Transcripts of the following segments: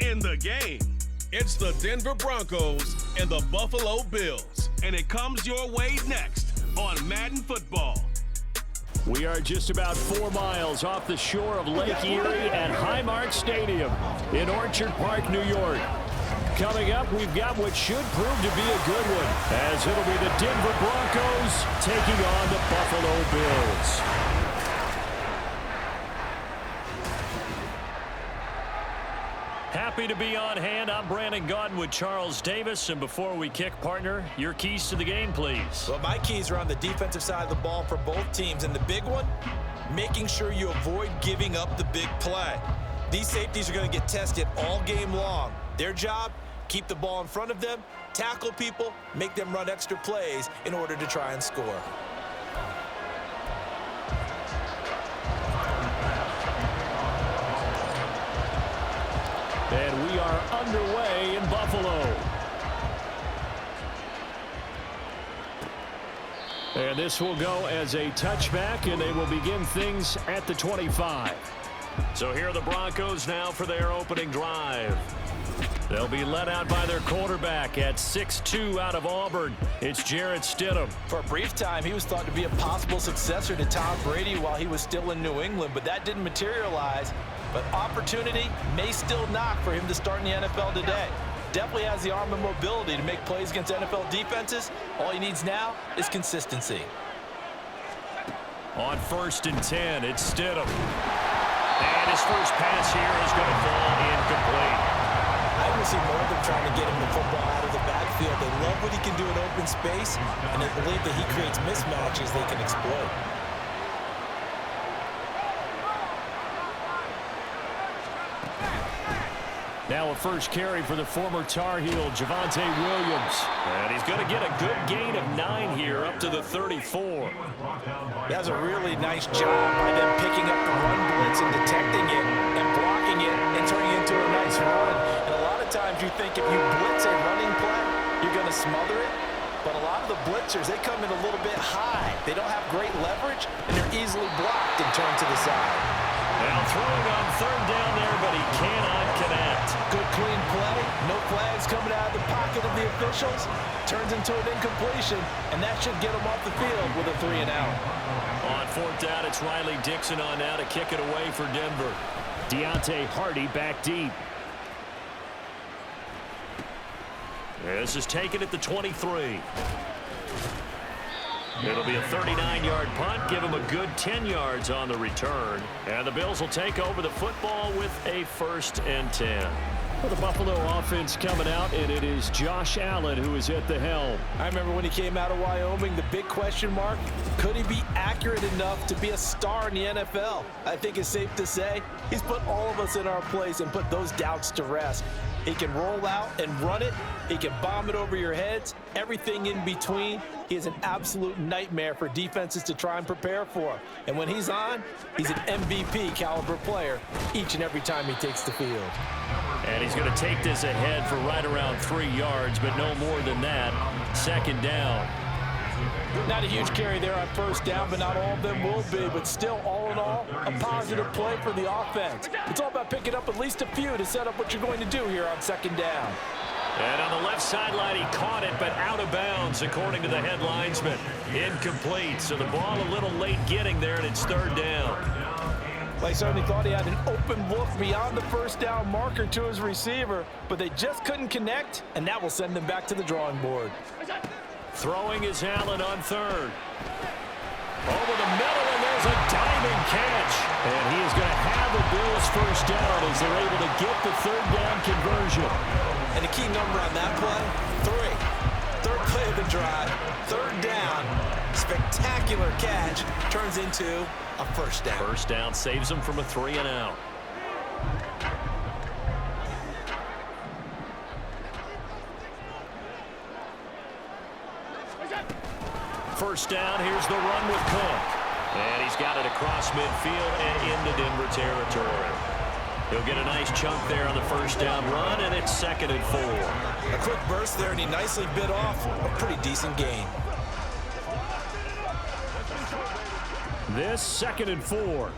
in the game. It's the Denver Broncos and the Buffalo Bills, and it comes your way next on Madden Football. We are just about 4 miles off the shore of Lake Erie at Highmark Stadium in Orchard Park, New York. Coming up, we've got what should prove to be a good one, as it'll be the Denver Broncos taking on the Buffalo Bills. Happy to be on hand. I'm Brandon Gaudin with Charles Davis. And before we kick, partner, your keys to the game, please. Well, my keys are on the defensive side of the ball for both teams. And the big one, making sure you avoid giving up the big play. These safeties are going to get tested all game long. Their job, keep the ball in front of them, tackle people, make them run extra plays in order to try and score. And we are underway in Buffalo. And this will go as a touchback, and they will begin things at the 25. So here are the Broncos now for their opening drive. They'll be led out by their quarterback at 6'2" out of Auburn. It's Jarrett Stidham. For a brief time, he was thought to be a possible successor to Tom Brady while he was still in New England, but that didn't materialize. But opportunity may still knock for him to start in the NFL today. Definitely has the arm and mobility to make plays against NFL defenses. All he needs now is consistency. On 1st and 10, it's Stidham. And his first pass here is going to fall incomplete. I want to see more of them trying to get him the football out of the backfield. They love what he can do in open space, and they believe that he creates mismatches they can exploit. Now a first carry for the former Tar Heel, Javonte Williams. And he's going to get a good gain of 9 here up to the 34. That's a really nice job by them picking up the run blitz and detecting it and blocking it and turning it into a nice run. And a lot of times you think if you blitz a running play, you're going to smother it. But a lot of the blitzers, they come in a little bit high. They don't have great leverage, and they're easily blocked and turned to the side. Now throwing on 3rd down there, but he cannot connect. Good clean play. No flags coming out of the pocket of the officials. Turns into an incompletion, and that should get him off the field with a 3 and out. On 4th down, it's Riley Dixon on now to kick it away for Denver. Deontay Hardy back deep. This is taken at the 23. It'll be a 39-yard punt. Give him a good 10 yards on the return. And the Bills will take over the football with a 1st and 10. For the Buffalo offense coming out, and it is Josh Allen who is at the helm. I remember when he came out of Wyoming, the big question mark, could he be accurate enough to be a star in the NFL? I think it's safe to say he's put all of us in our place and put those doubts to rest. He can roll out and run it. He can bomb it over your heads. Everything in between. He is an absolute nightmare for defenses to try and prepare for. And when he's on, he's an MVP caliber player each and every time he takes the field. And he's going to take this ahead for right around 3 yards, but no more than that. 2nd down. Not a huge carry there on 1st down, but not all of them will be. But still, all in all, a positive play for the offense. It's all about picking up at least a few to set up what you're going to do here on 2nd down. And on the left sideline, he caught it, but out of bounds, according to the head linesman. Incomplete, so the ball a little late getting there, and it's 3rd down. They certainly thought he had an open look beyond the 1st down marker to his receiver, but they just couldn't connect, and that will send them back to the drawing board. Throwing is Allen on 3rd. Over the middle, and there's a diving catch. And he is going to have the Bills 1st down as they're able to get the 3rd down conversion. And the key number on that play, 3. 3rd play of the drive, 3rd down. Spectacular catch turns into a 1st down. 1st down saves them from a 3 and out. First down, here's the run with Cook. And he's got it across midfield and into Denver territory. He'll get a nice chunk there on the 1st down run, and it's 2nd and 4. A quick burst there, and he nicely bit off a pretty decent gain. This 2nd and 4.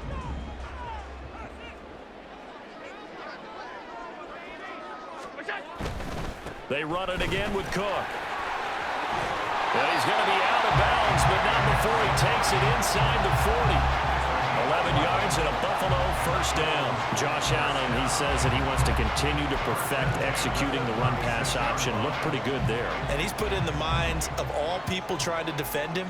They run it again with Cook. And he's going to be out of bounds, but not before he takes it inside the 40. 11 yards and a Buffalo first down. Josh Allen, he says that he wants to continue to perfect executing the run-pass option. Looked pretty good there. And he's put in the minds of all people trying to defend him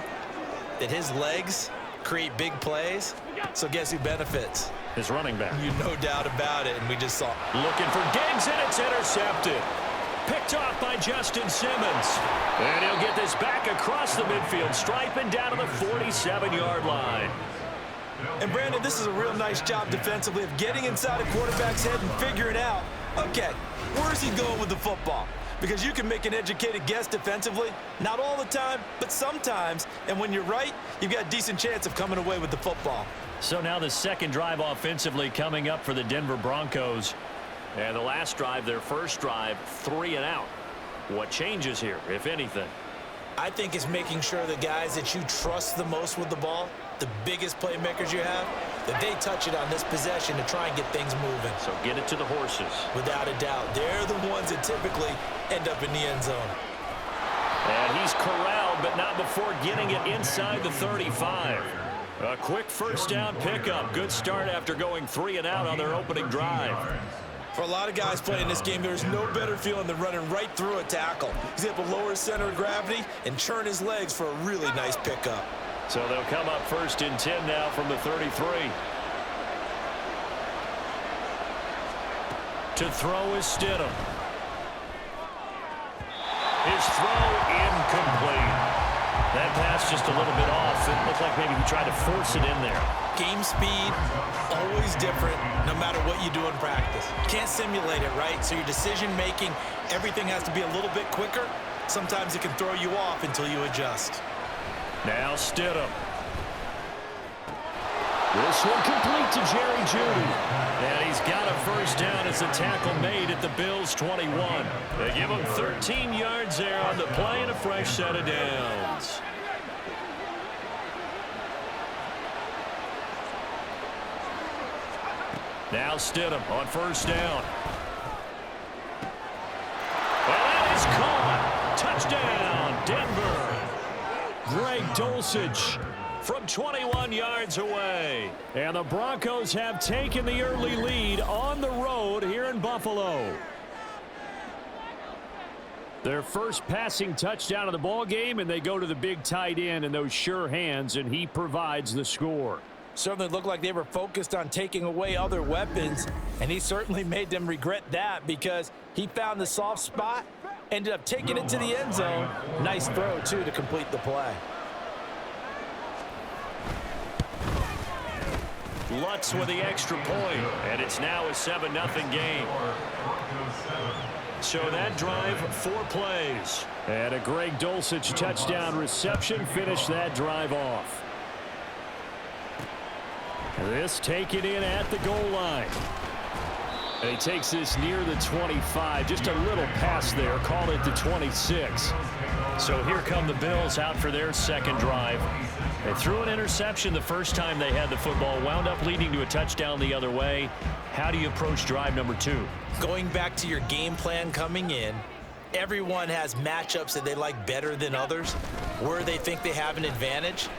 that his legs create big plays. So guess who benefits? His running back. You no doubt about it, and we just saw. Looking for Diggs, and it's intercepted. Picked off by Justin Simmons. And he'll get this back across the midfield stripe and down to the 47-yard line. And Brandon, this is a real nice job defensively of getting inside a quarterback's head and figuring out, okay, where's he going with the football? Because you can make an educated guess defensively, not all the time, but sometimes. And when you're right, you've got a decent chance of coming away with the football. So now the second drive offensively coming up for the Denver Broncos. And the last drive, their first drive, 3 and out. What changes here, if anything? I think it's making sure the guys that you trust the most with the ball, the biggest playmakers you have, that they touch it on this possession to try and get things moving. So get it to the horses. Without a doubt. They're the ones that typically end up in the end zone. And he's corralled, but not before getting it inside the 35. A quick first down pickup. Good start after going 3 and out on their opening drive. For a lot of guys playing this game, there's no better feeling than running right through a tackle. He's able to lower his center of gravity and churn his legs for a really nice pickup. So they'll come up first and 10 now from the 33. To throw is Stidham. His throw incomplete. That pass just a little bit off. It looked like maybe he tried to force it in there. Game speed, always different, no matter what you do in practice. You can't simulate it, right? So your decision-making, everything has to be a little bit quicker. Sometimes it can throw you off until you adjust. Now Stidham. This one complete to Jerry Jeudy. And he's got a first down as the tackle made at the Bills' 21. They give him 13 yards there on the play and a fresh set of downs. Now Stidham on first down. And that is caught. Touchdown, Denver. Greg Dulcich from 21 yards away. And the Broncos have taken the early lead on the road here in Buffalo. Their first passing touchdown of the ball game, and they go to the big tight end in those sure hands, and he provides the score. Certainly looked like they were focused on taking away other weapons, and he certainly made them regret that because he found the soft spot, ended up taking it to the end zone. Nice throw, too, to complete the play. Lutz with the extra point, and it's now a 7-0 game. So that drive, 4 plays. And a Greg Dulcich touchdown reception finished that drive off. This taken in at the goal line. And he takes this near the 25. Just a little pass there. Call it the 26. So here come the Bills out for their second drive. They threw an interception the first time they had the football. Wound up leading to a touchdown the other way. How do you approach drive number 2? Going back to your game plan coming in, everyone has matchups that they like better than others. Where they think they have an advantage,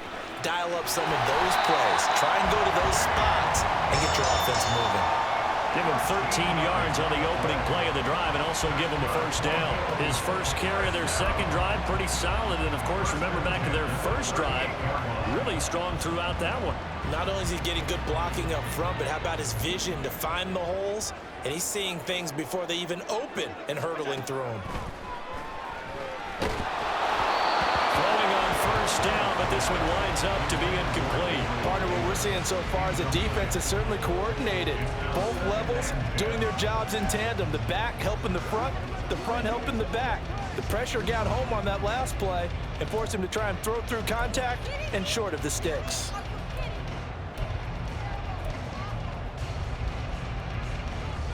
dial up some of those plays. Try and go to those spots and get your offense moving. Give him 13 yards on the opening play of the drive and also give him a first down. His first carry of their second drive, pretty solid. And, of course, remember back to their first drive, really strong throughout that one. Not only is he getting good blocking up front, but how about his vision to find the holes? And he's seeing things before they even open and hurdling through them. First down, but this one winds up to be incomplete. Partner, what we're seeing so far is the defense is certainly coordinated. Both levels doing their jobs in tandem. The back helping the front helping the back. The pressure got home on that last play and forced him to try and throw through contact and short of the sticks.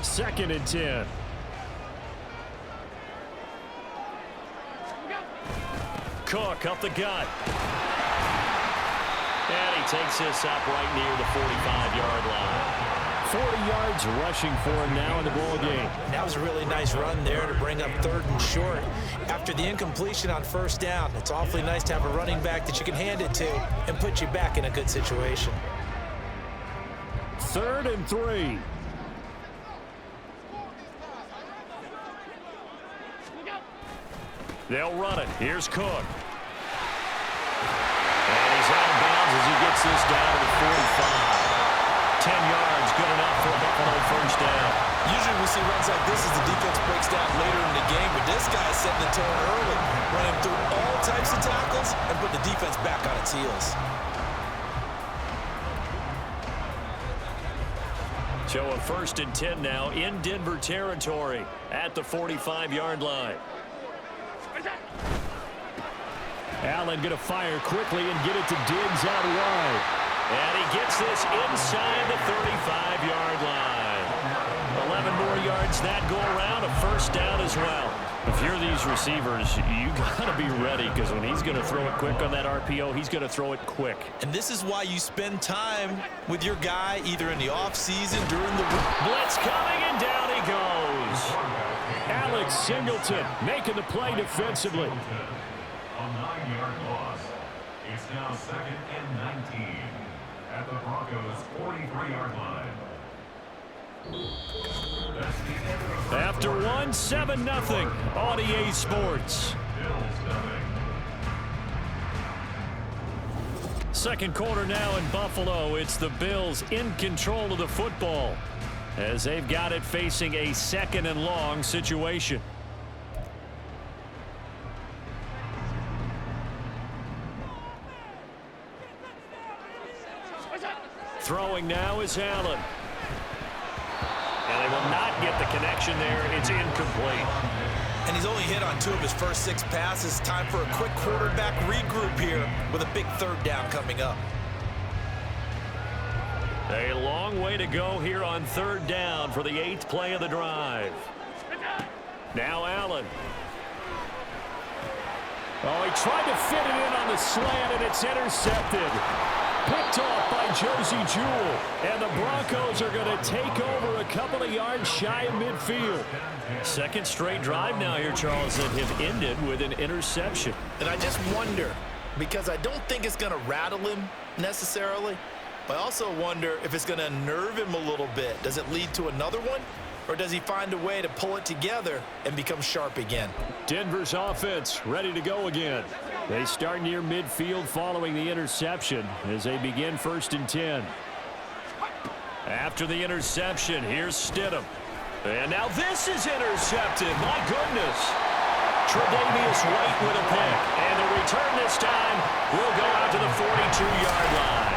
Second and 10. Cook up the gut. And he takes this up right near the 45-yard line. 40 yards rushing for him now in the ball game. That was a really nice run there to bring up 3rd and short. After the incompletion on 1st down, it's awfully nice to have a running back that you can hand it to and put you back in a good situation. 3rd and 3. They'll run it. Here's Cook. And he's out of bounds as he gets this down to the 45. 10 yards, good enough for a Buffalo 1st down. Usually we see runs like this as the defense breaks down later in the game, but this guy is setting the tone early, running through all types of tackles and put the defense back on its heels. So a 1st and 10 now in Denver territory at the 45-yard line. Allen going to fire quickly and get it to Diggs out wide. And he gets this inside the 35-yard line. 11 more yards that go around, a 1st down as well. If you're these receivers, you got to be ready, because when he's going to throw it quick on that RPO, he's going to throw it quick. And this is why you spend time with your guy either in the offseason, during the week. Blitz coming, and down he goes. Alex Singleton making the play defensively. A 9-yard loss. It's now 2nd and 19 at the Broncos' 43-yard line. After 1, 7-0 on EA Sports. Second quarter now in Buffalo. It's the Bills in control of the football as they've got it facing a 2nd and long situation. Throwing now is Allen. And they will not get the connection there. It's incomplete. And he's only hit on 2 of his first 6 passes. Time for a quick quarterback regroup here with a big 3rd down coming up. A long way to go here on 3rd down for the 8th play of the drive. Now Allen. Oh, he tried to fit it in on the slant, and it's intercepted. Picked off by Josie Jewell. And the Broncos are going to take over a couple of yards shy of midfield. 2nd straight drive now here, Charles, that have ended with an interception. And I just wonder, because I don't think it's going to rattle him necessarily, but I also wonder if it's going to unnerve him a little bit. Does it lead to another one? Or does he find a way to pull it together and become sharp again? Denver's offense ready to go again. They start near midfield following the interception as they begin 1st and 10. After the interception, here's Stidham. And now this is intercepted. My goodness. Tre'Davious White with a pick. And the return this time will go out to the 42-yard line.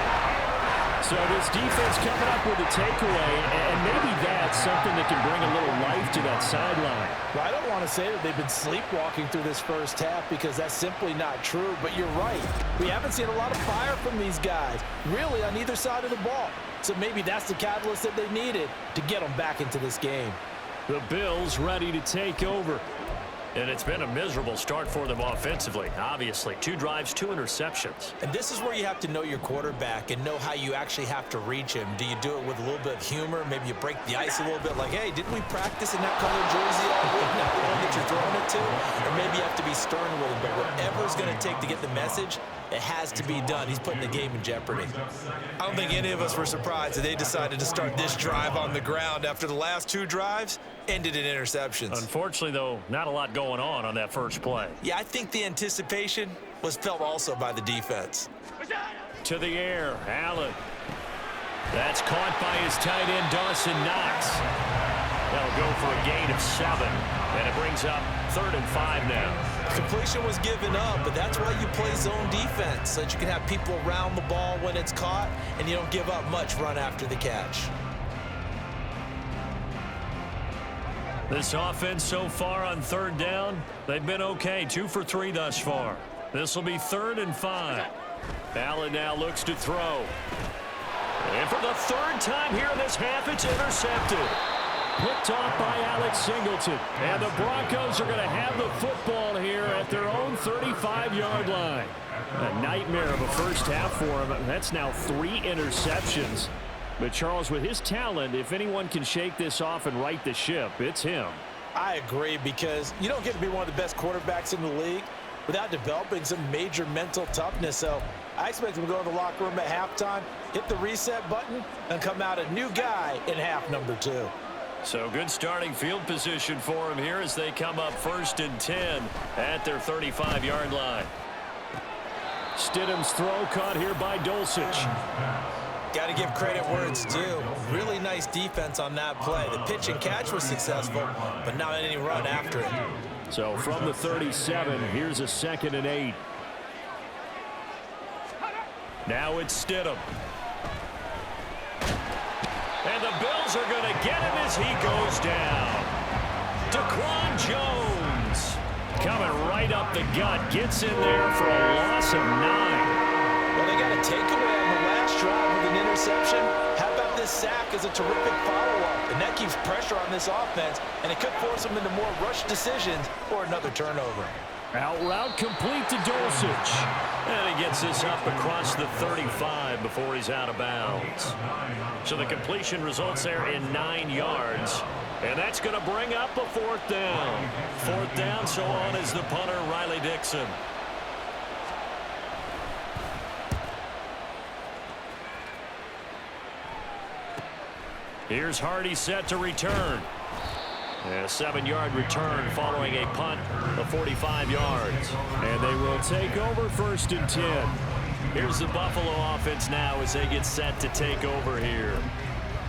So this defense coming up with a takeaway, and maybe that's something that can bring a little life to that sideline. Well, I don't want to say that they've been sleepwalking through this 1st half, because that's simply not true, but you're right. We haven't seen a lot of fire from these guys, really, on either side of the ball. So maybe that's the catalyst that they needed to get them back into this game. The Bills ready to take over. And it's been a miserable start for them offensively, obviously. 2 drives, 2 interceptions. And this is where you have to know your quarterback and know how you actually have to reach him. Do you do it with a little bit of humor? Maybe you break the ice a little bit, like, hey, didn't we practice in that colored jersey all week? Not the one that you're throwing it to? Or maybe you have to be stern with him. But whatever it's going to take to get the message, it has to be done. He's putting the game in jeopardy. I don't think any of us were surprised that they decided to start this drive on the ground after the last 2 drives ended in interceptions. Unfortunately, though, not a lot going on that first play. Yeah, I think the anticipation was felt also by the defense. To the air, Allen. That's caught by his tight end, Dawson Knox. That'll go for a gain of 7, and it brings up 3rd and 5 now. Completion was given up, but that's why you play zone defense, so that you can have people around the ball when it's caught, and you don't give up much run after the catch. This offense so far on 3rd down, they've been okay. 2 for 3 thus far. This will be 3rd and 5. Allen now looks to throw. And for the 3rd time here in this half, it's intercepted. Picked off by Alex Singleton. And the Broncos are going to have the football here at their own 35-yard line. A nightmare of a first half for them. That's now 3 interceptions. But Charles, with his talent, if anyone can shake this off and right the ship, it's him. I agree, because you don't get to be one of the best quarterbacks in the league without developing some major mental toughness. So I expect him to go in the locker room at halftime, hit the reset button, and come out a new guy in half number 2. So good starting field position for him here as they come up 1st and 10 at their 35-yard line. Stidham's throw caught here by Dulcich. Got to give credit where it's due. Really nice defense on that play. The pitch and catch was successful, but not any run after it. So from the 37, here's a 2nd and 8. Now it's Stidham. And the Bills are going to get him as he goes down. Daquan Jones coming right up the gut. Gets in there for a loss of 9. Well, they got a takeaway on the last drive with an interception. How about this sack as a terrific follow-up? And that keeps pressure on this offense, and it could force them into more rush decisions or another turnover. Out route complete to Dulcich. And he gets this up across the 35 before he's out of bounds. So the completion results there in 9 yards. And that's going to bring up a 4th down. 4th down, so on is the punter, Riley Dixon. Here's Hardy set to return. And a 7-yard return following a punt of 45 yards. And they will take over 1st and 10. Here's the Buffalo offense now as they get set to take over here.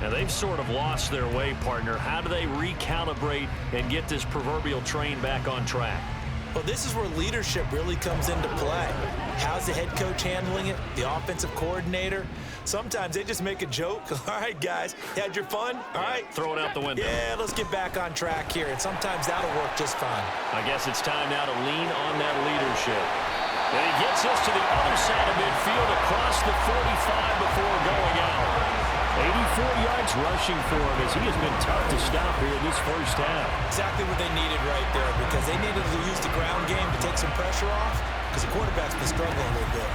Now they've sort of lost their way, partner. How do they recalibrate and get this proverbial train back on track? Well, this is where leadership really comes into play. How's the head coach handling it? The offensive coordinator? Sometimes they just make a joke. All right, guys, had your fun? All right. Throw it out the window. Yeah, let's get back on track here. And sometimes that'll work just fine. I guess it's time now to lean on that leadership. And he gets us to the other side of midfield across the 45 before going out. 84 yards rushing for him as he has been tough to stop here in this first half. Exactly what they needed right there, because they needed to use the ground game to take some pressure off, because the quarterback's been struggling a little bit.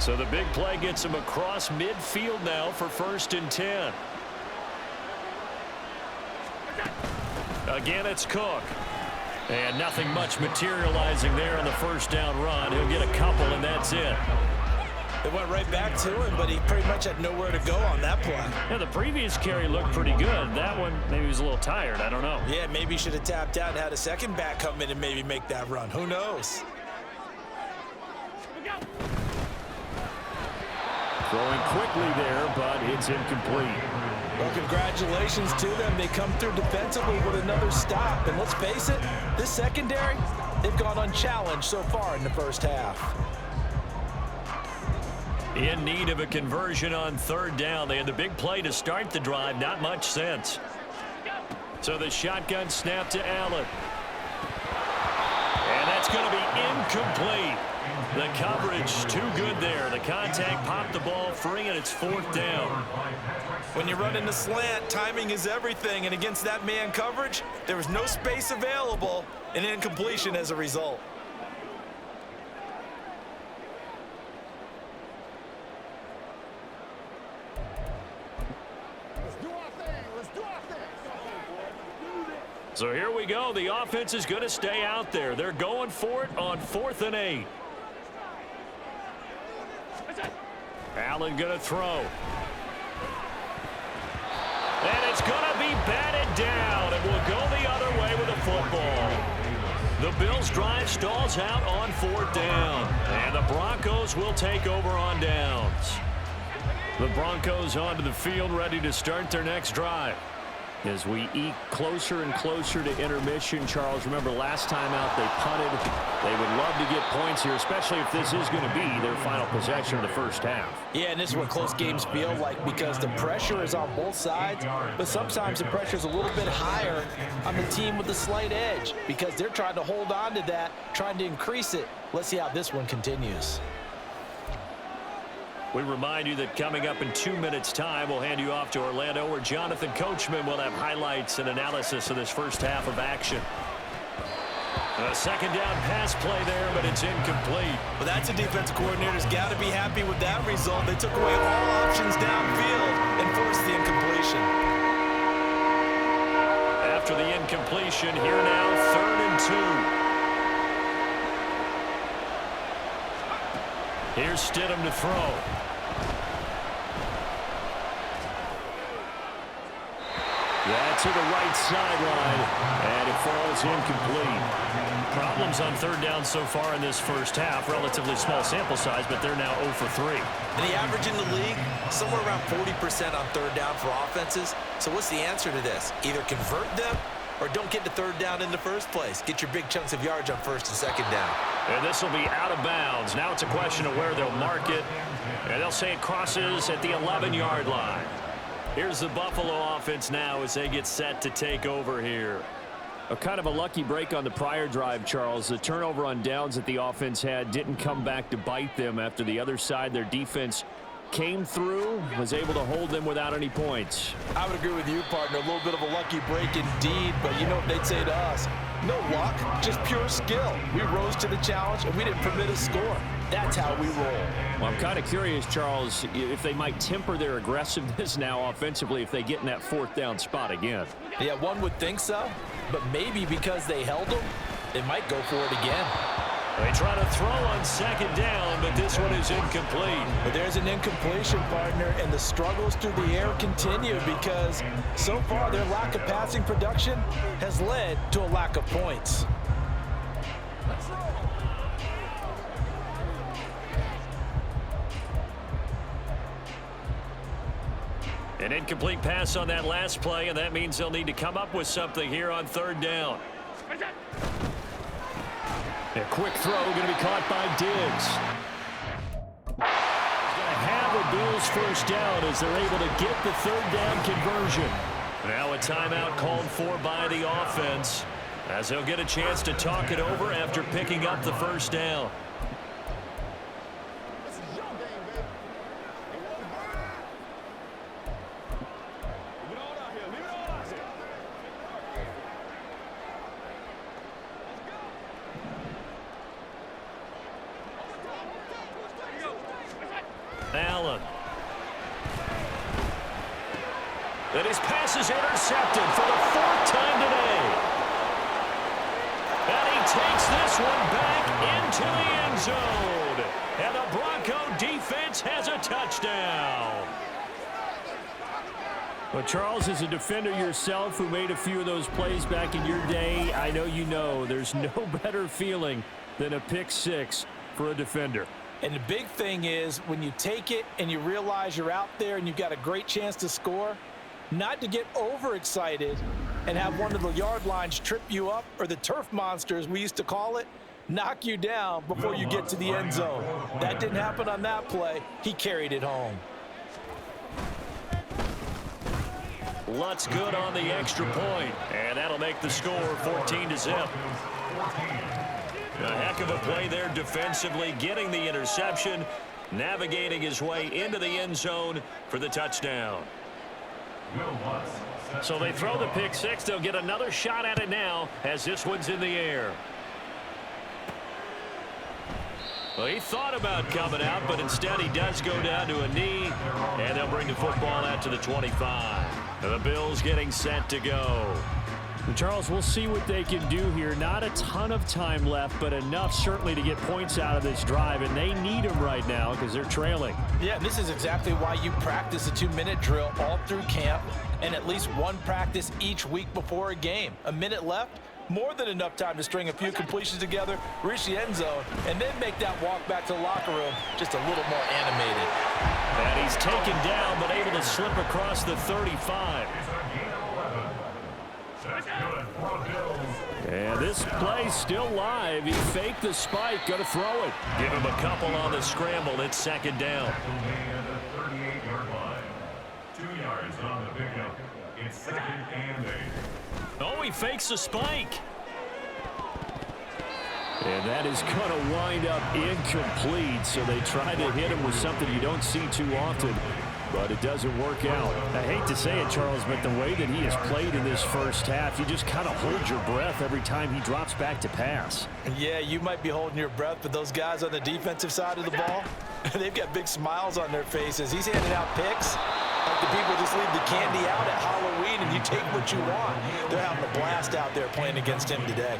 So the big play gets him across midfield now for 1st and 10. Again, it's Cook. And nothing much materializing there on the 1st down run. He'll get a couple, and that's it. It went right back to him, but he pretty much had nowhere to go on that play. Yeah, the previous carry looked pretty good. That one, maybe he was a little tired. I don't know. Yeah, maybe he should have tapped out and had a second back come in and maybe make that run. Who knows? Throwing quickly there, but it's incomplete. Well, congratulations to them. They come through defensively with another stop. And let's face it, this secondary, they've gone unchallenged so far in the first half. In need of a conversion on 3rd down. They had the big play to start the drive. Not much sense. So the shotgun snap to Allen. And that's going to be incomplete. The coverage too good there. The contact popped the ball free, and it's 4th down. When you run in the slant, timing is everything. And against that man coverage, there was no space available, and incompletion as a result. So here we go. The offense is going to stay out there. They're going for it on 4th and 8. Allen going to throw. And it's going to be batted down. And will go the other way with the football. The Bills' drive stalls out on 4th down. And the Broncos will take over on downs. The Broncos onto the field, ready to start their next drive. As we eke closer and closer to intermission, Charles, remember last time out they punted. They would love to get points here, especially if this is going to be their final possession of the first half. Yeah, and this is what close games feel like, because the pressure is on both sides, but sometimes the pressure is a little bit higher on the team with the slight edge, because they're trying to hold on to that, trying to increase it. Let's see how this one continues. We remind you that coming up in 2 minutes' time, we'll hand you off to Orlando, where Jonathan Coachman will have highlights and analysis of this first half of action. A second down pass play there, but it's incomplete. Well, that's a defensive coordinator's got to be happy with that result. They took away all options downfield and forced the incompletion. After the incompletion, here now, 3rd and 2. Here's Stidham to throw. Yeah, to the right sideline, and it falls incomplete. Problems on 3rd down so far in this first half. Relatively small sample size, but they're now 0 for 3. And the average in the league, somewhere around 40% on 3rd down for offenses. So what's the answer to this? Either convert them or don't get to 3rd down in the first place. Get your big chunks of yards on 1st and 2nd down. And this will be out of bounds. Now it's a question of where they'll mark it. And they'll say it crosses at the 11-yard line. Here's the Buffalo offense now as they get set to take over here. A kind of a lucky break on the prior drive, Charles. The turnover on downs that the offense had didn't come back to bite them after the other side. Their defense came through, was able to hold them without any points. I would agree with you, partner. A little bit of a lucky break indeed, but you know what they'd say to us? No luck, just pure skill. We rose to the challenge, and we didn't permit a score. That's how we roll. Well, I'm kind of curious, Charles, if they might temper their aggressiveness now offensively if they get in that 4th down spot again. Yeah, one would think so, but maybe because they held them, they might go for it again. They try to throw on 2nd down, but this one is incomplete. But there's an incompletion, partner, and the struggles through the air continue because so far their lack of passing production has led to a lack of points. An incomplete pass on that last play, and that means they'll need to come up with something here on 3rd down. A quick throw going to be caught by Diggs. Going to have a Bills 1st down as they're able to get the 3rd down conversion. Now a timeout called for by the offense as they'll get a chance to talk it over after picking up the 1st down. Allen. And his pass is intercepted for the 4th time today. And he takes this one back into the end zone. And the Bronco defense has a touchdown. Well, Charles, as a defender yourself who made a few of those plays back in your day, I know you know there's no better feeling than a pick 6 for a defender. And the big thing is when you take it and you realize you're out there and you've got a great chance to score, not to get overexcited and have one of the yard lines trip you up, or the turf monsters we used to call it, knock you down before you get to the end zone. That didn't happen on that play. He carried it home. Lutz good on the extra point, and that'll make the score 14-0. A heck of a play there defensively, getting the interception, navigating his way into the end zone for the touchdown. So they throw the pick 6. They'll get another shot at it now as this one's in the air. Well, he thought about coming out, but instead he does go down to a knee, and they'll bring the football out to the 25. The Bills getting set to go. Charles, we'll see what they can do here. Not a ton of time left, but enough certainly to get points out of this drive, and they need them right now because they're trailing. Yeah, this is exactly why you practice a 2-minute drill all through camp and at least one practice each week before a game. A minute left, more than enough time to string a few completions together, reach the end zone, and then make that walk back to the locker room just a little more animated. And he's taken down, but able to slip across the 35. And this play's still live. He faked the spike, going to throw it. Give him a couple on the scramble. It's 2nd down. 38-yard line. 2 yards on the pickup. It's 2nd and 8. Oh, he fakes the spike. And that is going to wind up incomplete. So they try to hit him with something you don't see too often. but it doesn't work out. I hate to say it, Charles, but the way that he has played in this first half, you just kind of hold your breath every time he drops back to pass. Yeah, you might be holding your breath, but those guys on the defensive side of the ball, they've got big smiles on their faces. He's handing out picks like the people just leave the candy out at Halloween and you take what you want. They're having a blast out there playing against him today.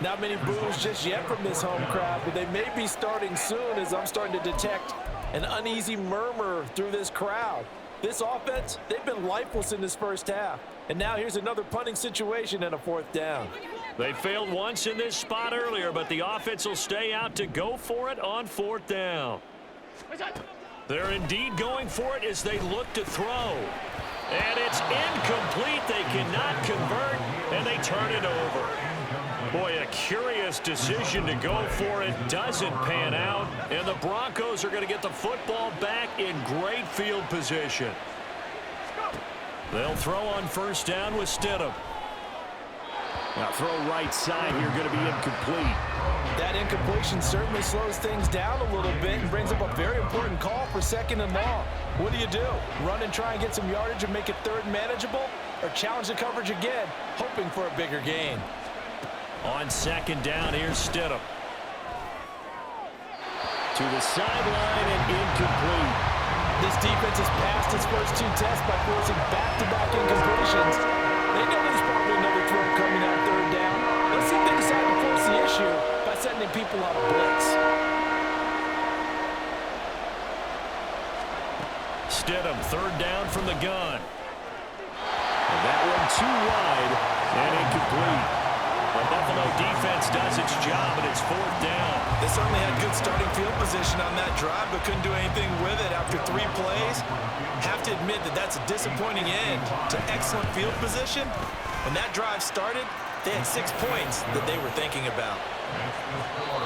Not many boos just yet from this home crowd, but they may be starting soon as I'm starting to detect an uneasy murmur through this crowd. This offense, they've been lifeless in this first half. And now here's another punting situation and a 4th down. They failed once in this spot earlier, but the offense will stay out to go for it on 4th down. They're indeed going for it as they look to throw. And it's incomplete. They cannot convert, and they turn it over. Boy, a curious decision to go for it. Doesn't pan out, and the Broncos are going to get the football back in great field position. They'll throw on 1st down with Stidham. Now throw right side here, going to be incomplete. That incompletion certainly slows things down a little bit and brings up a very important call for 2nd and long. What do you do? Run and try and get some yardage and make it 3rd manageable? Or challenge the coverage again, hoping for a bigger gain? On 2nd down, here's Stidham. To the sideline and incomplete. This defense has passed its first 2 tests by forcing back-to-back incompletions. They know there's probably another throw coming out 3rd down. Let's see if they decide to force the issue by sending people on a blitz. Stidham, 3rd down from the gun. And that one too wide and incomplete. The Buffalo defense does its job, and it's 4th down. They certainly had good starting field position on that drive, but couldn't do anything with it after 3 plays. Have to admit that that's a disappointing end to excellent field position. When that drive started, they had 6 points that they were thinking about.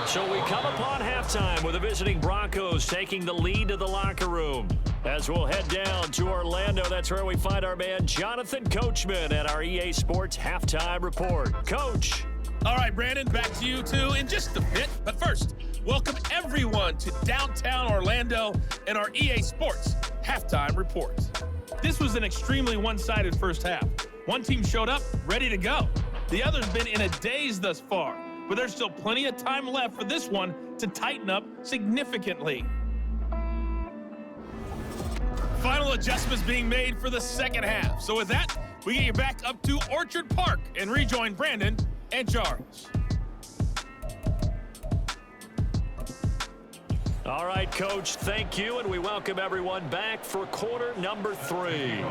So we come upon halftime with the visiting Broncos taking the lead to the locker room. As we'll head down to Orlando, that's where we find our man Jonathan Coachman at our EA Sports Halftime Report. Coach. All right, Brandon, back to you two in just a bit. But first, welcome everyone to downtown Orlando and our EA Sports Halftime Report. This was an extremely one-sided first half. One team showed up ready to go. The other's been in a daze thus far, but there's still plenty of time left for this one to tighten up significantly. Final adjustments being made for the 2nd half. So with that, we get you back up to Orchard Park and rejoin Brandon and Charles. All right, Coach, thank you, and we welcome everyone back for quarter number 3.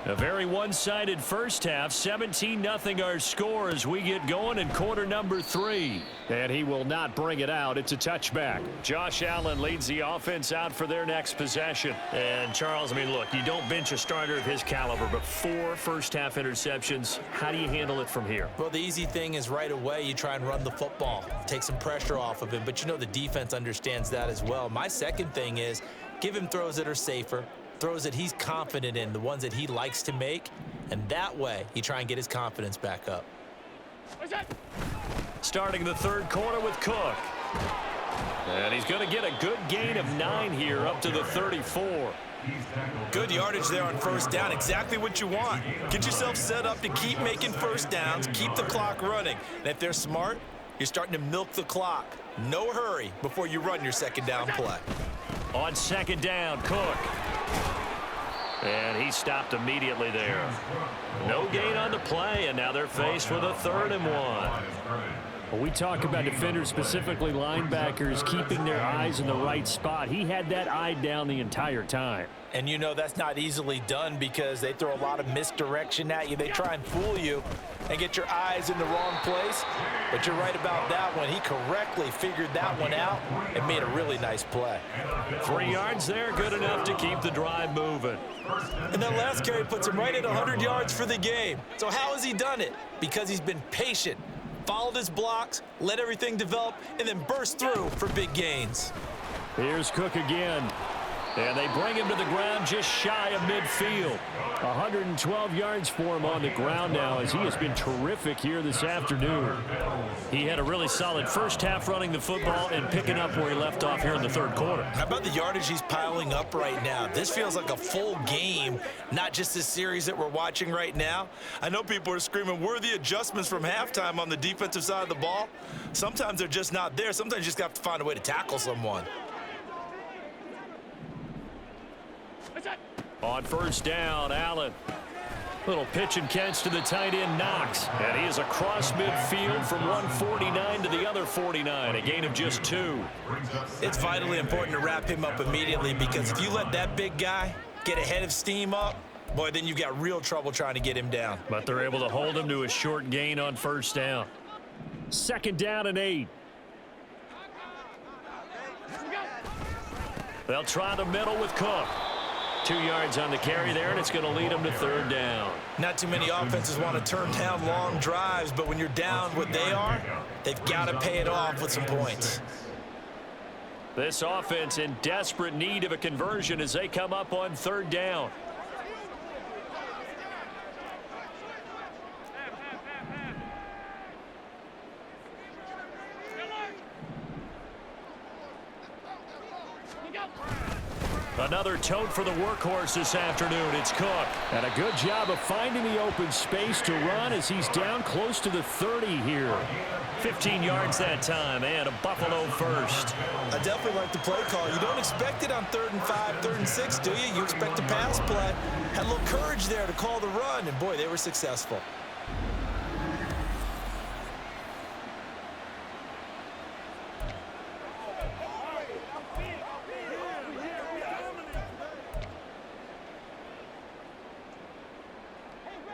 A very one-sided first half, 17-0 our score as we get going in quarter number 3. And he will not bring it out. It's a touchback. Josh Allen leads the offense out for their next possession. And, Charles, I mean, look, you don't bench a starter of his caliber, but 4 first-half interceptions. How do you handle it from here? Well, the easy thing is right away you try and run the football, take some pressure off of him. But, you know, the defense understands that as well. My second thing is give him throws that are safer, throws that he's confident in, the ones that he likes to make, and that way you try and get his confidence back up. Starting the 3rd quarter with Cook. And he's going to get a good gain of 9 here up to the 34. Good yardage there on 1st down, exactly what you want. Get yourself set up to keep making 1st downs, keep the clock running. And if they're smart, you're starting to milk the clock. No hurry before you run your 2nd down play. On 2nd down, Cook. And he stopped immediately there. No gain on the play, and now they're faced with a 3rd and 1. When we talk about defenders, specifically linebackers, keeping their eyes in the right spot, he had that eye down the entire time. And you know that's not easily done because they throw a lot of misdirection at you. They try and fool you and get your eyes in the wrong place. But you're right about that one. He correctly figured that one out and made a really nice play. 3 yards there, good enough to keep the drive moving. And that last carry puts him right at 100 yards for the game. So how has he done it? Because he's been patient, followed his blocks, let everything develop, and then burst through for big gains. Here's Cook again. And they bring him to the ground just shy of midfield. 112 yards for him on the ground now as he has been terrific here this afternoon. He had a really solid first half running the football and picking up where he left off here in the third quarter. How about the yardage he's piling up right now? This feels like a full game, not just this series that we're watching right now. I know people are screaming, where are the adjustments from halftime on the defensive side of the ball? Sometimes they're just not there. Sometimes you just have to find a way to tackle someone. On first down, Allen. Little pitch and catch to the tight end, Knox. And he is across midfield from 149 to the other 49, a gain of just 2. It's vitally important to wrap him up immediately because if you let that big guy get ahead of steam up, boy, then you've got real trouble trying to get him down. But they're able to hold him to a short gain on first down. Second down and 8. They'll try the middle with Cook. 2 yards on the carry there, and it's going to lead them to third down. Not too many offenses want to turn down long drives, but when you're down what they are, they've got to pay it off with some points. This offense in desperate need of a conversion as they come up on third down. Another tote for the workhorse this afternoon. It's Cook. And a good job of finding the open space to run as he's down close to the 30 here. 15 yards that time and a Buffalo first. I definitely like the play call. You don't expect it on 3rd and 5, 3rd and 6, do you? You expect a pass play. Had a little courage there to call the run, and boy, they were successful.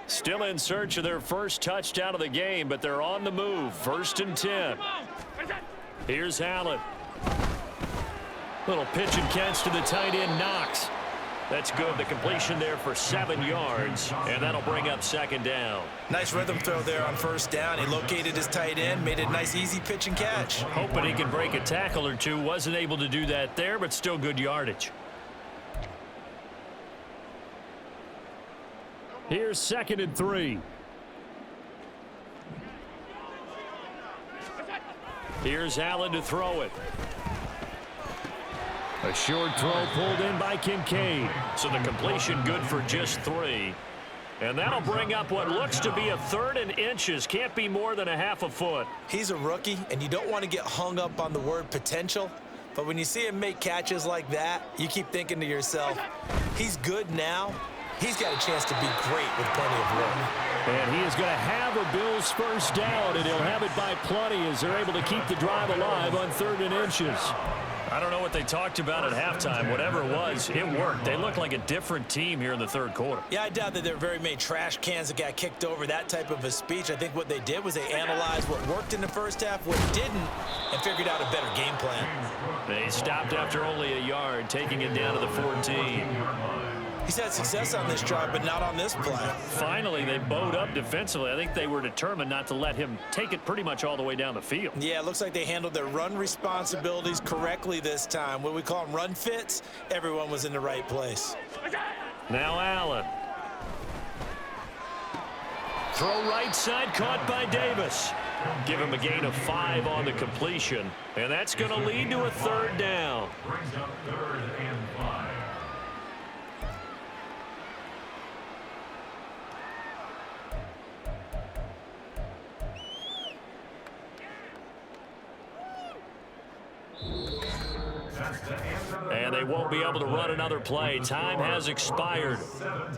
Still in search of their first touchdown of the game, but they're on the move. 1st and 10. Here's Allen. Little pitch and catch to the tight end, Knox. That's good. The completion there for 7 yards, and that'll bring up second down. Nice rhythm throw there on first down. He located his tight end, made it a nice, easy pitch and catch. Hoping he can break a tackle or two. Wasn't able to do that there, but still good yardage. Here's 2nd and 3. Here's Allen to throw it. A short throw pulled in by Kincaid. So the completion good for just 3. And that'll bring up what looks to be a 3rd and inches. Can't be more than a half a foot. He's a rookie, and you don't want to get hung up on the word potential. But when you see him make catches like that, you keep thinking to yourself, he's good now. He's got a chance to be great with plenty of room. And he is going to have a Bills first down, and he'll have it by plenty as they're able to keep the drive alive on 3rd and inches. I don't know what they talked about at halftime. Whatever it was, it worked. They look like a different team here in the third quarter. Yeah, I doubt that there are very many trash cans that got kicked over, that type of a speech. I think what they did was they analyzed what worked in the first half, what didn't, and figured out a better game plan. They stopped after only a yard, taking it down to the 14. He's had success on this drive, but not on this play. Finally, they bowed up defensively. I think they were determined not to let him take it pretty much all the way down the field. Yeah, it looks like they handled their run responsibilities correctly this time. What we call them run fits, everyone was in the right place. Now Allen. Throw right side, caught by Davis. Give him a gain of 5 on the completion, and that's going to lead to a 3rd down. Brings up 3rd and 5. And they won't be able to run another play. Time has expired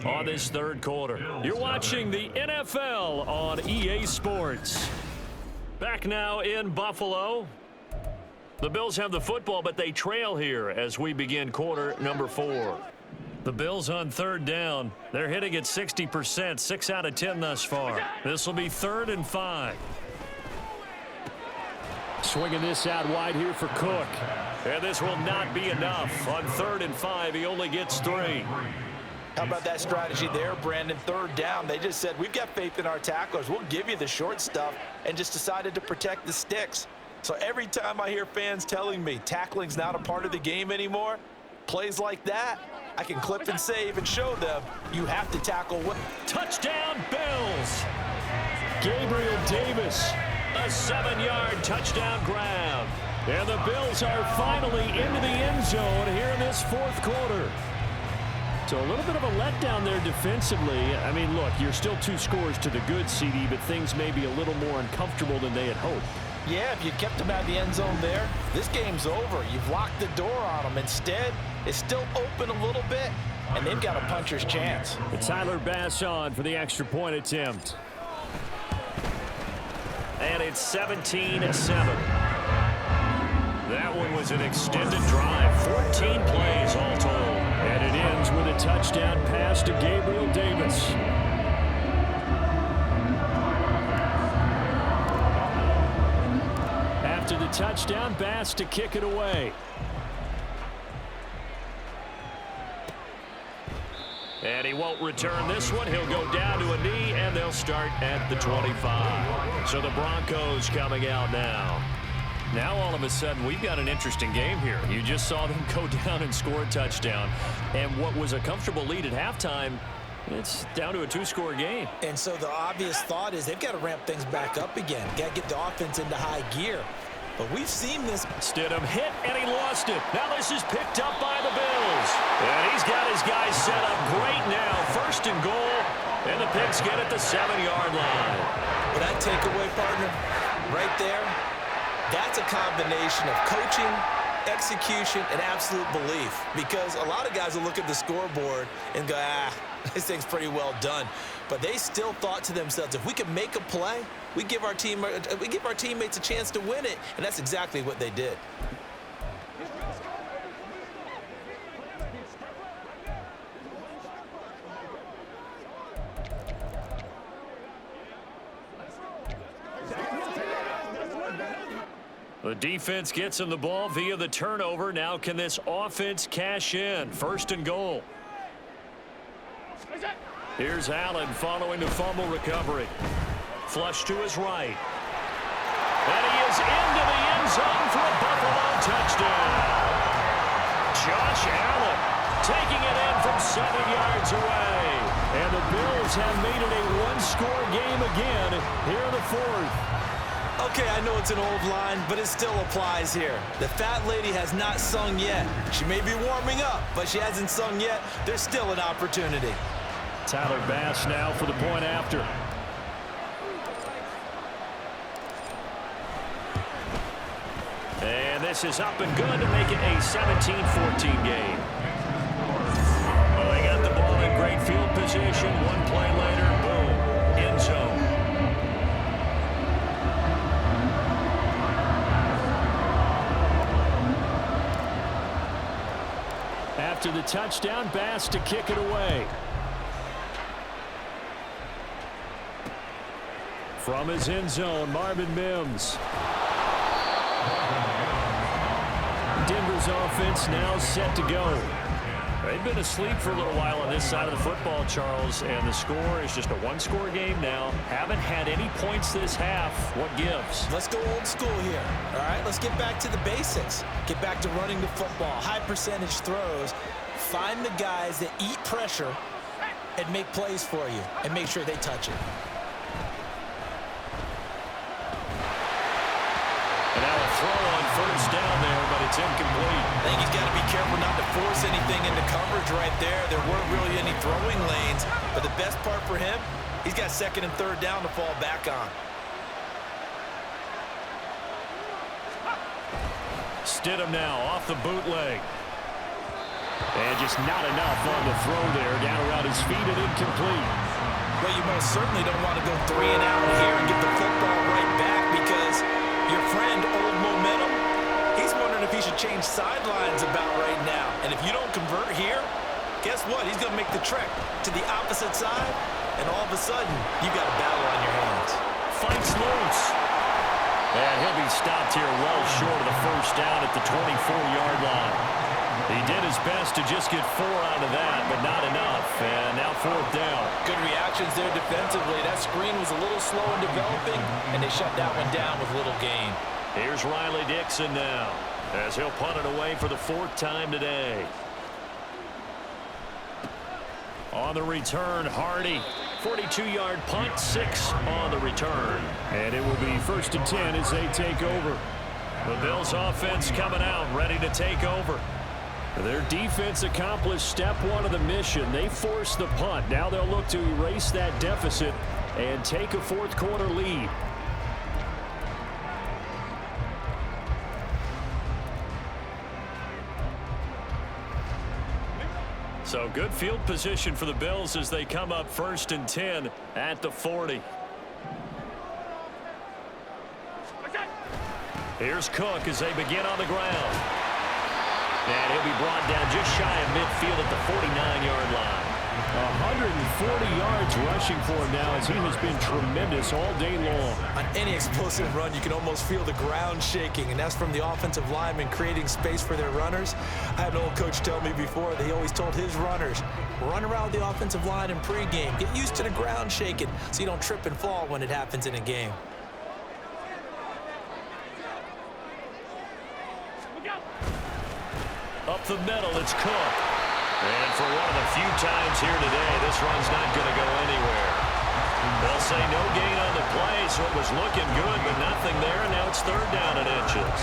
on this third quarter. You're watching the NFL on EA Sports. Back now in Buffalo. The Bills have the football, but they trail here as we begin quarter number 4. The Bills on 3rd down. They're hitting at 60%, 6 out of 10 thus far. This will be 3rd and 5. Swinging this out wide here for Cook. And this will not be enough. On 3rd and 5, he only gets 3. How about that strategy there, Brandon? 3rd down, they just said, we've got faith in our tacklers. We'll give you the short stuff, and just decided to protect the sticks. So every time I hear fans telling me tackling's not a part of the game anymore, Plays like that, I can clip and save and show them you have to tackle. Touchdown, Bills. Gabriel Davis, a 7-yard touchdown grab. And the Bills are finally into the end zone here in this fourth quarter. So a little bit of a letdown there defensively. I mean, look, you're still 2 scores to the good, CD, but things may be a little more uncomfortable than they had hoped. Yeah, if you kept them out of the end zone there, this game's over. You've locked the door on them. Instead, it's still open a little bit, and they've got a puncher's chance. Tyler Bass on for the extra point attempt. And it's 17-7. That one was an extended drive, 14 plays all told. And it ends with a touchdown pass to Gabriel Davis. After the touchdown, Bass to kick it away. And he won't return this one. He'll go down to a knee, and they'll start at the 25. So the Broncos coming out now. Now, all of a sudden, we've got an interesting game here. You just saw them go down and score a touchdown. And what was a comfortable lead at halftime, it's down to a 2-score game. And so the obvious thought is they've got to ramp things back up again. Got to get the offense into high gear. But we've seen this. Stidham hit, and he lost it. Now this is picked up by the Bills. And he's got his guys set up great now. 1st and goal, and the Pigs get at the 7-yard line. Well, that takeaway, partner, right there, that's a combination of coaching, execution, and absolute belief. Because a lot of guys will look at the scoreboard and go, this thing's pretty well done. But they still thought to themselves, if we can make a play, we give our teammates a chance to win it. And that's exactly what they did. The defense gets him the ball via the turnover. Now can this offense cash in? 1st and goal. Here's Allen following the fumble recovery. Flush to his right. And he is into the end zone for a Buffalo touchdown. Josh Allen taking it in from 7 yards away. And the Bills have made it a 1-score game again here in the 4th. Okay, I know it's an old line, but it still applies here. The fat lady has not sung yet. She may be warming up, but she hasn't sung yet. There's still an opportunity. Tyler Bass now for the point after. And this is up and good to make it a 17-14 game. Well, they got the ball in great field position. 1 play later, boom, end zone. After the touchdown, Bass to kick it away. From his end zone, Marvin Mims. Denver's offense now set to go. They've been asleep for a little while on this side of the football, Charles, and the score is just a 1-score game now. Haven't had any points this half. What gives? Let's go old school here, all right? Let's get back to the basics. Get back to running the football, high percentage throws. Find the guys that eat pressure and make plays for you and make sure they touch it. And now a throw on 1st down there, but it's incomplete. I think he's got to be careful not to force anything into coverage right there. There weren't really any throwing lanes, but the best part for him, he's got 2nd and 3rd down to fall back on. Stidham now off the bootleg. And just not enough on the throw there. Down around his feet and incomplete. Well, you most certainly don't want to go 3 and out here and get the football right back because your friend, Old Momentum, he's wondering if he should change sidelines about right now. And if you don't convert here, guess what? He's going to make the trek to the opposite side, and all of a sudden, you've got a battle on your hands. Fights loose. And he'll be stopped here well short of the 1st down at the 24-yard line. He did his best to just get 4 out of that, but not enough. And now 4th down. Good reactions there defensively. That screen was a little slow in developing, and they shut that one down with little gain. Here's Riley Dixon now, as he'll punt it away for the 4th time today. On the return, Hardy. 42-yard punt, 6 on the return. And it will be 1st and 10 as they take over. The Bills offense coming out, ready to take over. Their defense accomplished step 1 of the mission. They forced the punt. Now they'll look to erase that deficit and take a 4th quarter lead. So good field position for the Bills as they come up 1st and 10 at the 40. Here's Cook as they begin on the ground. And he'll be brought down just shy of midfield at the 49-yard line. 140 yards rushing for him now as he has been tremendous all day long. On any explosive run, you can almost feel the ground shaking, and that's from the offensive linemen creating space for their runners. I had an old coach tell me before that he always told his runners, run around the offensive line in pregame. Get used to the ground shaking so you don't trip and fall when it happens in a game. Up the middle, it's Cook. And for one of the few times here today, this run's not going to go anywhere. They'll say no gain on the play, so it was looking good, but nothing there, and now it's 3rd down and inches.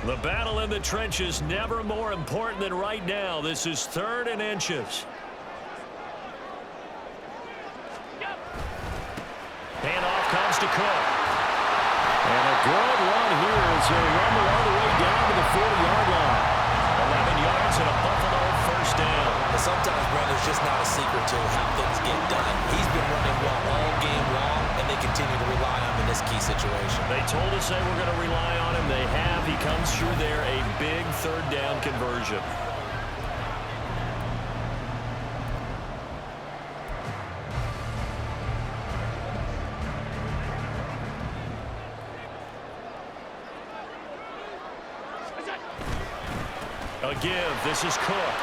The battle in the trenches never more important than right now. This is 3rd and inches. Handoff comes to Cook. And a good run here as he'll rumble all the way down to the 40-yard line. 11 yards and a Buffalo 1st down. But sometimes, Brent, there's just not a secret to how things get done. He's been running well all game long, and they continue to rely on him in this key situation. They told us they were going to rely on him. They have. He comes through there, a big 3rd down conversion. A give. This is Cook.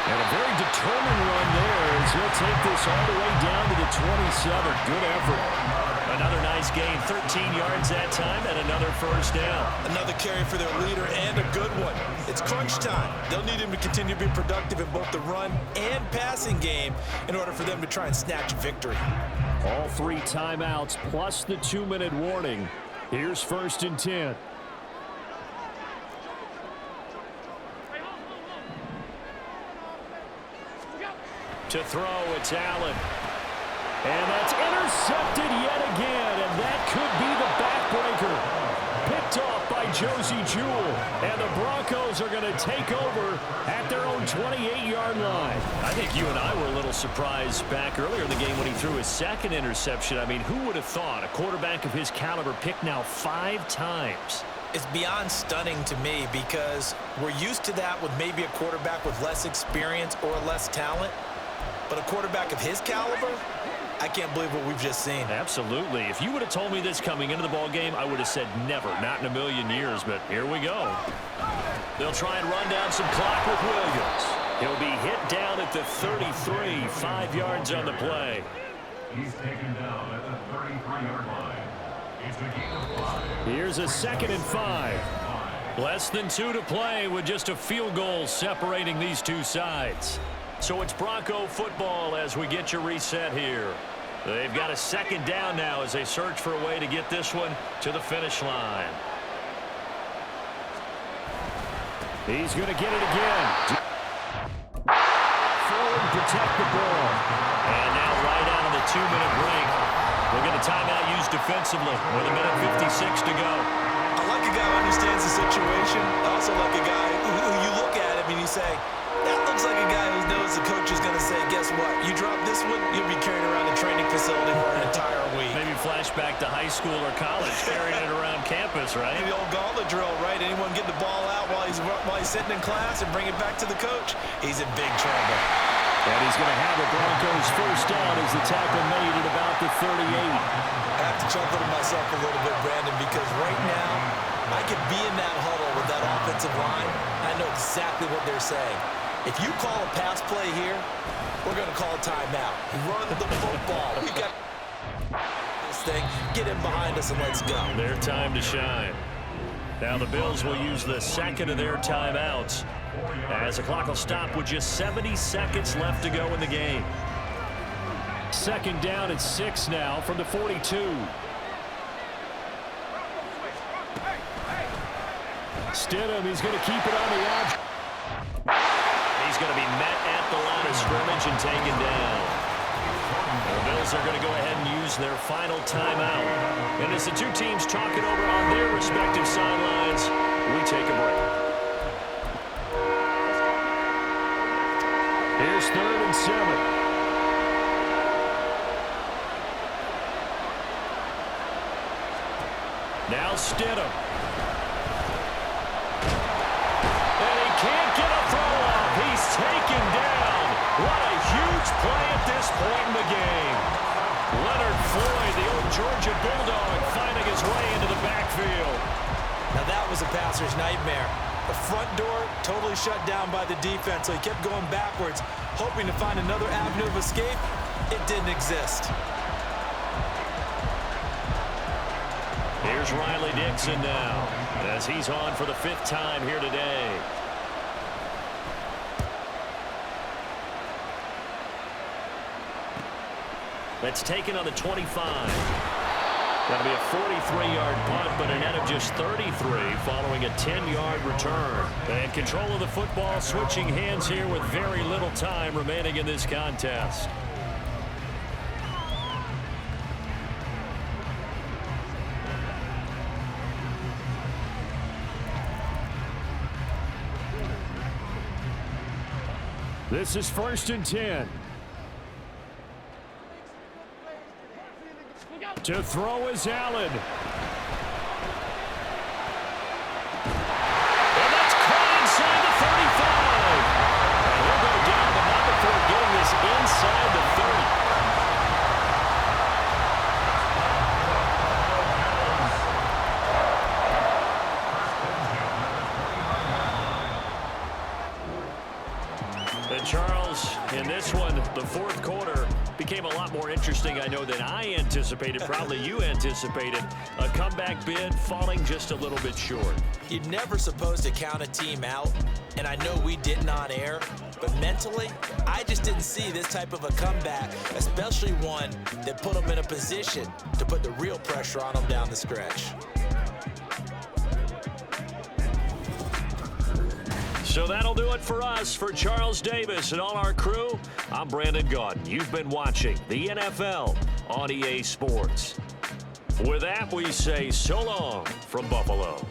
And a very determined run there as he'll take this all the way down to the 27. Good effort. Another nice gain. 13 yards that time and another 1st down. Another carry for their leader and a good one. It's crunch time. They'll need him to continue to be productive in both the run and passing game in order for them to try and snatch a victory. All 3 timeouts plus the 2-minute warning. Here's 1st and 10. To throw, it's Allen. And that's intercepted yet again, and that could be the backbreaker. Picked off by Josie Jewell, and the Broncos are going to take over at their own 28-yard line. I think you and I were a little surprised back earlier in the game when he threw his 2nd interception. I mean, who would have thought a quarterback of his caliber picked now 5 times? It's beyond stunning to me because we're used to that with maybe a quarterback with less experience or less talent. But a quarterback of his caliber, I can't believe what we've just seen. Absolutely. If you would have told me this coming into the ball game, I would have said never, not in a million years, but here we go. They'll try and run down some clock with Williams. He'll be hit down at the 33, 5 yards on the play. He's taken down at the 33-yard line. It's a gain of 5. Here's a 2nd and 5. Less than 2 to play with just a field goal separating these two sides. So it's Bronco football as we get your reset here. They've got a 2nd down now as they search for a way to get this one to the finish line. He's going to get it again. Forward, protect the ball. And now right out of the 2-minute break, we'll get a timeout used defensively with 1:56 to go. I like a guy who understands the situation. I also like a guy who you look at him and you say, that looks like a guy who knows the coach is going to say, guess what? You drop this one, you'll be carrying around the training facility for an entire week. Maybe flashback to high school or college, carrying it around campus, right? The old gauntlet drill, right? Anyone get the ball out while he's sitting in class and bring it back to the coach? He's in big trouble. And he's going to have the Broncos 1st down as the tackle made at about the 38. I have to chuckle to myself a little bit, Brandon, because right now I could be in that huddle with that offensive line. I know exactly what they're saying. If you call a pass play here, we're going to call a timeout. Run the football. We got this thing. Get him behind us and let's go. Their time to shine. Now the Bills will use the second of their timeouts as the clock will stop with just 70 seconds left to go in the game. Second down and 6 now from the 42. Stidham, he's going to keep it on the edge. He's going to be met at the line of scrimmage and taken down. The Bills are going to go ahead and use their final timeout. And as the two teams talk it over on their respective sidelines, we take a break. Here's 3rd and 7. Now Stidham. And he can't get a throw off. He's taken down. What a huge play at this point in the game. Leonard Floyd, the old Georgia Bulldog, finding his way into the backfield. Now that was a passer's nightmare. The front door totally shut down by the defense, so he kept going backwards, hoping to find another avenue of escape. It didn't exist. Here's Riley Dixon now, as he's on for the 5th time here today. That's taken on the 25. Going to be a 43-yard punt, but a net of just 33 following a 10-yard return. And control of the football switching hands here with very little time remaining in this contest. This is 1st and 10. To throw is Allen. And that's caught inside the 35. And he'll go down, but not before getting this inside the 30. And Charles, in this one, the 4th quarter became a lot more interesting, I know, than I anticipated. Probably you anticipated. A comeback bid falling just a little bit short. You're never supposed to count a team out, and I know we didn't on air, but mentally, I just didn't see this type of a comeback, especially one that put them in a position to put the real pressure on them down the stretch. So that'll do it for us. For Charles Davis and all our crew, I'm Brandon Gaudin. You've been watching the NFL on EA Sports. With that, we say so long from Buffalo.